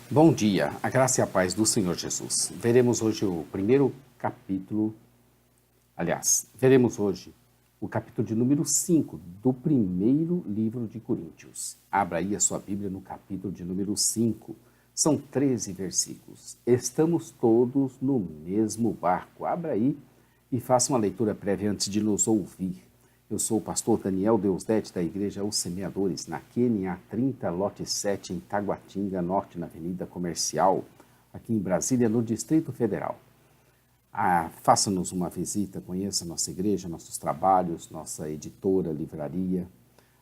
Bom dia, a graça e a paz do Senhor Jesus. Veremos hoje o primeiro capítulo, veremos hoje o capítulo de número 5 do primeiro livro de Coríntios. Abra aí a sua Bíblia no capítulo de número 5. São 13 versículos. Estamos todos no mesmo barco. Abra aí e faça uma leitura prévia antes de nos ouvir. Eu sou o pastor Daniel Deusdete, da Igreja Os Semeadores, na QNA 30, lote 7, em Taguatinga Norte, na Avenida Comercial, aqui em Brasília, no Distrito Federal. Faça-nos uma visita, conheça nossa igreja, nossos trabalhos, nossa editora, livraria.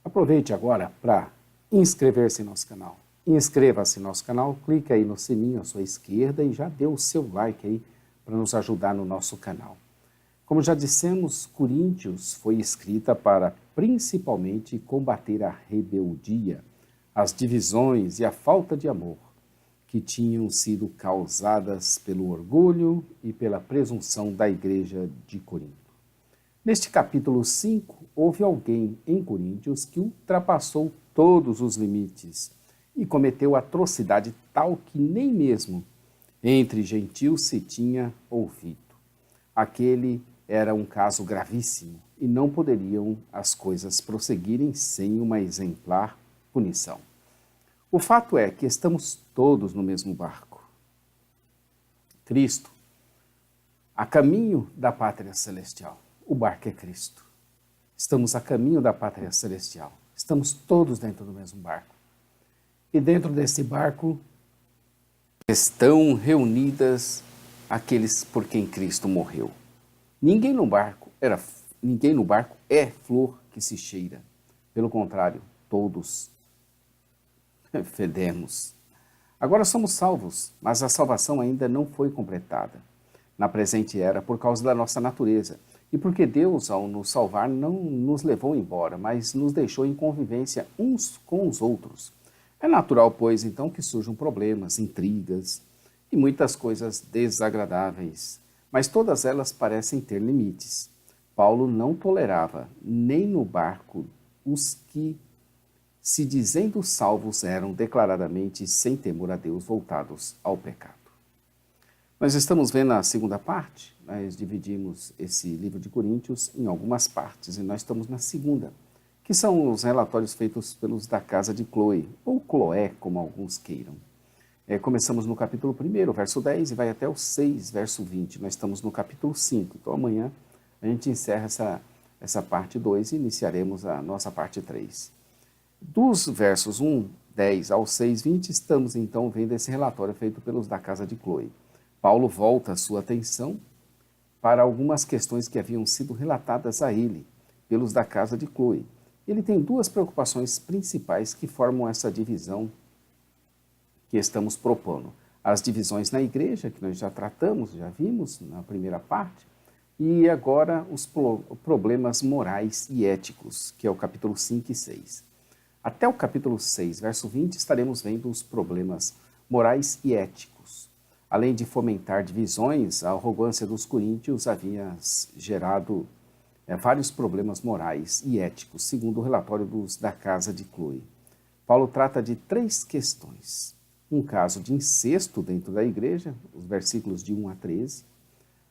Aproveite agora para inscrever-se em nosso canal. Inscreva-se em nosso canal, clique aí no sininho à sua esquerda e já dê o seu like aí para nos ajudar no nosso canal. Como já dissemos, Coríntios foi escrita para principalmente combater a rebeldia, as divisões e a falta de amor que tinham sido causadas pelo orgulho e pela presunção da igreja de Corinto. Neste capítulo 5, houve alguém em Coríntios que ultrapassou todos os limites e cometeu atrocidade tal que nem mesmo entre gentios se tinha ouvido. Aquele era um caso gravíssimo e não poderiam as coisas prosseguirem sem uma exemplar punição. O fato é que estamos todos no mesmo barco. Cristo, a caminho da pátria celestial. O barco é Cristo. Estamos a caminho da pátria celestial. Estamos todos dentro do mesmo barco. E dentro desse barco estão reunidas aqueles por quem Cristo morreu. Ninguém no barco é flor que se cheira. Pelo contrário, todos fedemos. Agora somos salvos, mas a salvação ainda não foi completada na presente era por causa da nossa natureza. E porque Deus, ao nos salvar, não nos levou embora, mas nos deixou em convivência uns com os outros. É natural, pois, então, que surjam problemas, intrigas e muitas coisas desagradáveis. Mas todas elas parecem ter limites. Paulo não tolerava, nem no barco, os que, se dizendo salvos, eram declaradamente sem temor a Deus, voltados ao pecado. Nós estamos vendo a segunda parte, nós dividimos esse livro de Coríntios em algumas partes, e nós estamos na segunda, que são os relatórios feitos pelos da casa de Cloé, ou Cloé, como alguns queiram. Começamos no capítulo 1, verso 10, e vai até o 6, verso 20. Nós estamos no capítulo 5, então amanhã a gente encerra essa parte 2 e iniciaremos a nossa parte 3. Dos versos 1, 10 ao 6, 20, estamos então vendo esse relatório feito pelos da casa de Cloé. Paulo volta a sua atenção para algumas questões que haviam sido relatadas a ele pelos da casa de Cloé. Ele tem duas preocupações principais que formam essa divisão que estamos propondo. As divisões na igreja, que nós já tratamos, já vimos na primeira parte, e agora os problemas morais e éticos, que é o capítulo 5 e 6. Até o capítulo 6, verso 20, estaremos vendo os problemas morais e éticos. Além de fomentar divisões, a arrogância dos coríntios havia gerado vários problemas morais e éticos, segundo o relatório da casa de Cloé. Paulo trata de 3 questões. Um caso de incesto dentro da igreja, os versículos de 1 a 13,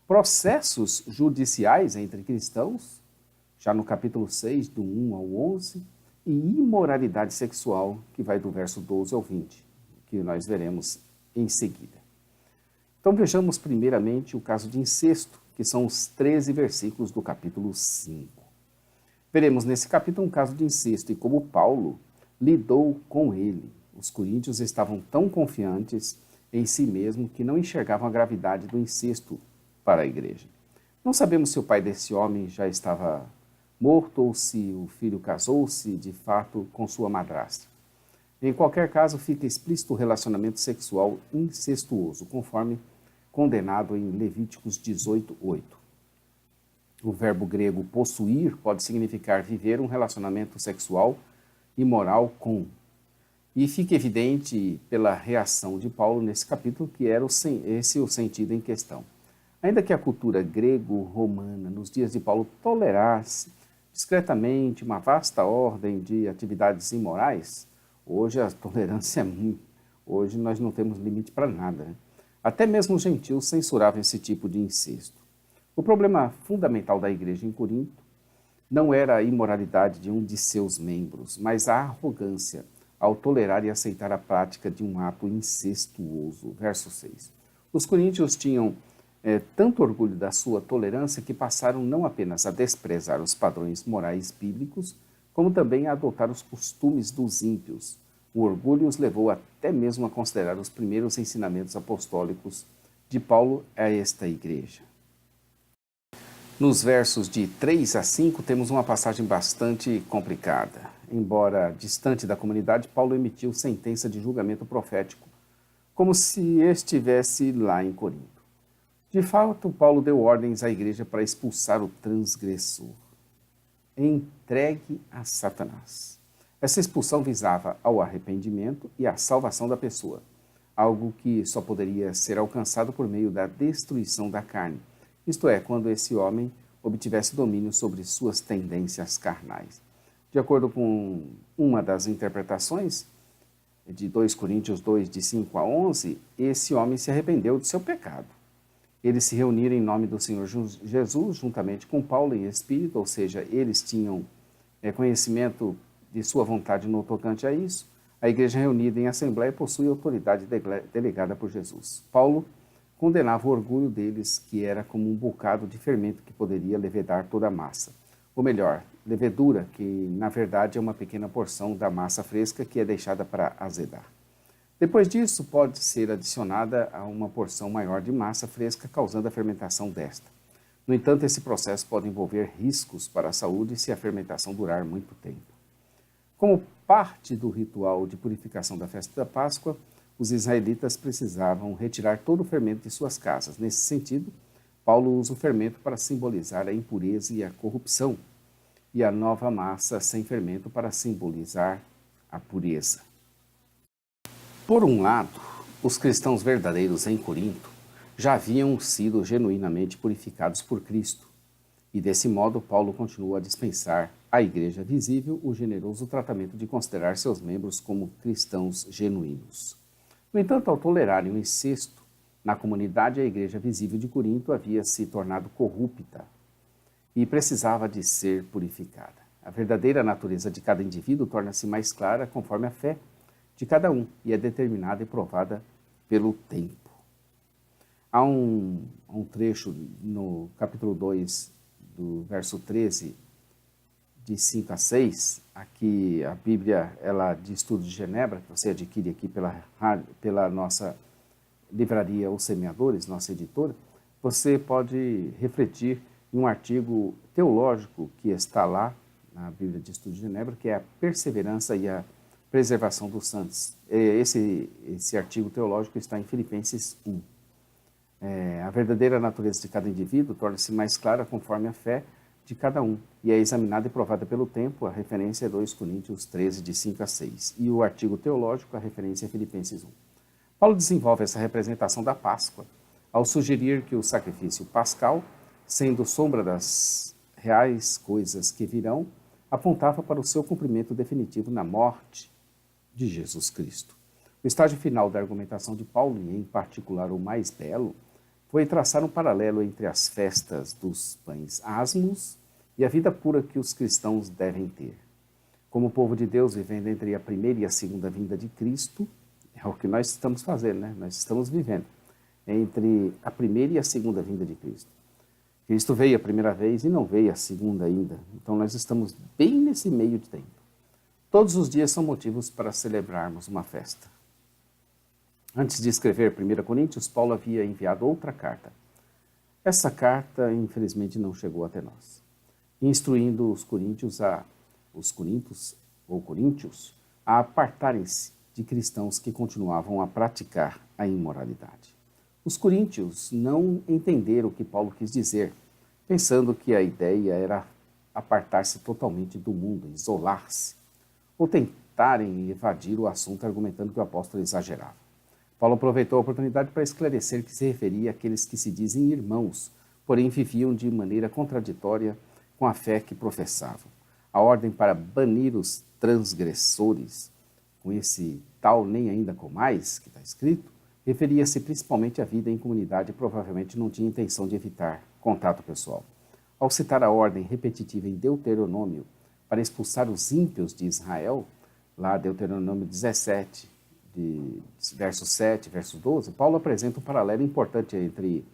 processos judiciais entre cristãos, já no capítulo 6, do 1 ao 11, e imoralidade sexual, que vai do verso 12 ao 20, que nós veremos em seguida. Então vejamos primeiramente o caso de incesto, que são os 13 versículos do capítulo 5. Veremos nesse capítulo um caso de incesto e como Paulo lidou com ele. Os coríntios estavam tão confiantes em si mesmo que não enxergavam a gravidade do incesto para a igreja. Não sabemos se o pai desse homem já estava morto ou se o filho casou-se de fato com sua madrasta. Em qualquer caso, fica explícito o relacionamento sexual incestuoso, conforme condenado em Levíticos 18, 8. O verbo grego possuir pode significar viver um relacionamento sexual imoral com. E fica evidente pela reação de Paulo nesse capítulo que era esse o sentido em questão. Ainda que a cultura grego-romana nos dias de Paulo tolerasse discretamente uma vasta ordem de atividades imorais, hoje a tolerância é Hoje nós não temos limite para nada, né? Até mesmo os gentios censuravam esse tipo de incesto. O problema fundamental da igreja em Corinto não era a imoralidade de um de seus membros, mas a arrogância ao tolerar e aceitar a prática de um ato incestuoso. Verso 6. Os coríntios tinham tanto orgulho da sua tolerância que passaram não apenas a desprezar os padrões morais bíblicos, como também a adotar os costumes dos ímpios. O orgulho os levou até mesmo a considerar os primeiros ensinamentos apostólicos de Paulo a esta igreja. Nos versos de 3 a 5 temos uma passagem bastante complicada. Embora distante da comunidade, Paulo emitiu sentença de julgamento profético, como se estivesse lá em Corinto. De fato, Paulo deu ordens à igreja para expulsar o transgressor, entregue a Satanás. Essa expulsão visava ao arrependimento e à salvação da pessoa, algo que só poderia ser alcançado por meio da destruição da carne, isto é, quando esse homem obtivesse domínio sobre suas tendências carnais. De acordo com uma das interpretações de 2 Coríntios 2, de 5 a 11, esse homem se arrependeu de seu pecado. Eles se reuniram em nome do Senhor Jesus, juntamente com Paulo em espírito, ou seja, eles tinham conhecimento de sua vontade no tocante a isso. A igreja reunida em assembleia possui autoridade delegada por Jesus. Paulo condenava o orgulho deles, que era como um bocado de fermento que poderia levedar toda a massa. Ou melhor, levedura, que na verdade é uma pequena porção da massa fresca que é deixada para azedar. Depois disso, pode ser adicionada a uma porção maior de massa fresca, causando a fermentação desta. No entanto, esse processo pode envolver riscos para a saúde se a fermentação durar muito tempo. Como parte do ritual de purificação da festa da Páscoa, os israelitas precisavam retirar todo o fermento de suas casas. Nesse sentido, Paulo usa o fermento para simbolizar a impureza e a corrupção, e a nova massa sem fermento para simbolizar a pureza. Por um lado, os cristãos verdadeiros em Corinto já haviam sido genuinamente purificados por Cristo, e desse modo Paulo continua a dispensar à igreja visível o generoso tratamento de considerar seus membros como cristãos genuínos. No entanto, ao tolerarem o incesto na comunidade, a igreja visível de Corinto havia se tornado corrupta e precisava de ser purificada. A verdadeira natureza de cada indivíduo torna-se mais clara conforme a fé de cada um e é determinada e provada pelo tempo. Há um trecho no capítulo 2, do verso 13, de 5 a 6, aqui a Bíblia de Estudo de Genebra, que você adquire aqui pela nossa livraria Os Semeadores, nossa editora, você pode refletir em um artigo teológico que está lá na Bíblia de Estudo de Genebra, que é a perseverança e a preservação dos santos. Esse artigo teológico está em Filipenses 1. A verdadeira natureza de cada indivíduo torna-se mais clara conforme a fé de cada um, e é examinada e provada pelo tempo. A referência é 2 Coríntios 13, de 5 a 6, e o artigo teológico, a referência é Filipenses 1. Paulo desenvolve essa representação da Páscoa ao sugerir que o sacrifício pascal, sendo sombra das reais coisas que virão, apontava para o seu cumprimento definitivo na morte de Jesus Cristo. O estágio final da argumentação de Paulo, e em particular o mais belo, foi traçar um paralelo entre as festas dos pães asmos e a vida pura que os cristãos devem ter. Como povo de Deus, vivendo entre a primeira e a segunda vinda de Cristo, é o que nós estamos fazendo, né? Nós estamos vivendo entre a primeira e a segunda vinda de Cristo. Cristo veio a primeira vez e não veio a segunda ainda. Então nós estamos bem nesse meio de tempo. Todos os dias são motivos para celebrarmos uma festa. Antes de escrever 1 Coríntios, Paulo havia enviado outra carta. Essa carta, infelizmente, não chegou até nós, instruindo os coríntios a apartarem-se de cristãos que continuavam a praticar a imoralidade. Os coríntios não entenderam o que Paulo quis dizer, pensando que a ideia era apartar-se totalmente do mundo, isolar-se, ou tentarem evadir o assunto argumentando que o apóstolo exagerava. Paulo aproveitou a oportunidade para esclarecer que se referia àqueles que se dizem irmãos, porém viviam de maneira contraditória com a fé que professavam. A ordem para banir os transgressores, com esse tal nem ainda com mais, que está escrito, referia-se principalmente à vida em comunidade e provavelmente não tinha intenção de evitar contato pessoal. Ao citar a ordem repetitiva em Deuteronômio para expulsar os ímpios de Israel, lá Deuteronômio 17, de verso 7, verso 12, Paulo apresenta um paralelo importante entre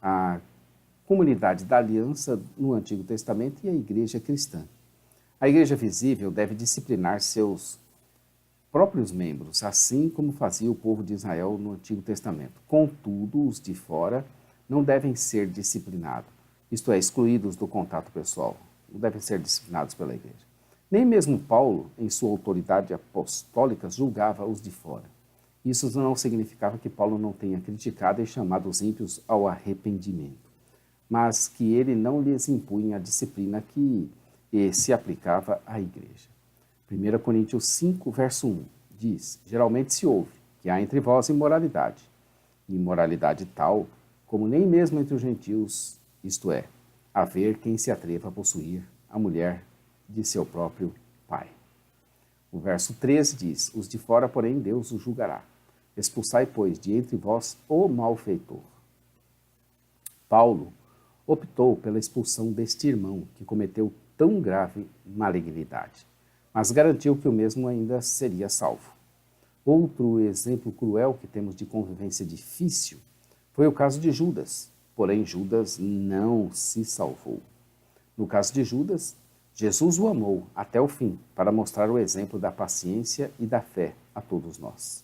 a comunidade da aliança no Antigo Testamento e a igreja cristã. A igreja visível deve disciplinar seus próprios membros, assim como fazia o povo de Israel no Antigo Testamento. Contudo, os de fora não devem ser disciplinados, isto é, excluídos do contato pessoal. Não devem ser disciplinados pela igreja. Nem mesmo Paulo, em sua autoridade apostólica, julgava os de fora. Isso não significava que Paulo não tenha criticado e chamado os ímpios ao arrependimento, mas que ele não lhes impunha a disciplina que se aplicava à igreja. 1 Coríntios 5, verso 1, diz: geralmente se ouve que há entre vós imoralidade, imoralidade tal como nem mesmo entre os gentios, isto é, haver quem se atreva a possuir a mulher de seu próprio pai. O verso 13 diz: os de fora, porém, Deus os julgará. Expulsai, pois, de entre vós o malfeitor. Paulo optou pela expulsão deste irmão que cometeu tão grave malignidade, mas garantiu que o mesmo ainda seria salvo. Outro exemplo cruel que temos de convivência difícil foi o caso de Judas, porém Judas não se salvou. No caso de Judas, Jesus o amou até o fim para mostrar o exemplo da paciência e da fé a todos nós.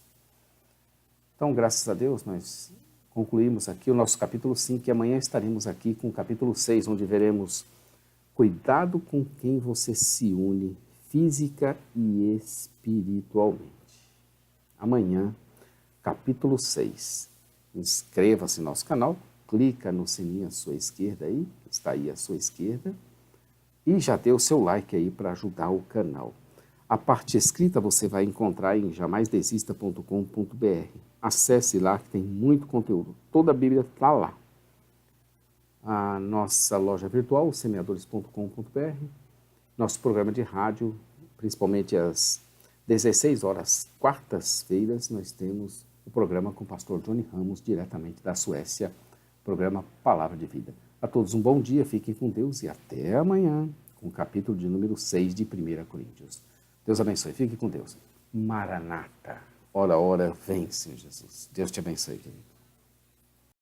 Então, graças a Deus, nós concluímos aqui o nosso capítulo 5 e amanhã estaremos aqui com o capítulo 6, onde veremos cuidado com quem você se une física e espiritualmente. Amanhã, capítulo 6. Inscreva-se no nosso canal, clica no sininho à sua esquerda aí, está aí à sua esquerda, e já dê o seu like aí para ajudar o canal. A parte escrita você vai encontrar em jamaisdesista.com.br. Acesse lá que tem muito conteúdo. Toda a Bíblia está lá. A nossa loja virtual, semeadores.com.br. Nosso programa de rádio, principalmente às 16 horas, quartas-feiras, nós temos o programa com o pastor Johnny Ramos, diretamente da Suécia, programa Palavra de Vida. A todos um bom dia, fiquem com Deus e até amanhã, com o capítulo de número 6 de 1 Coríntios. Deus abençoe, fique com Deus. Maranata, ora, ora, vem, Senhor Jesus. Deus te abençoe, querido.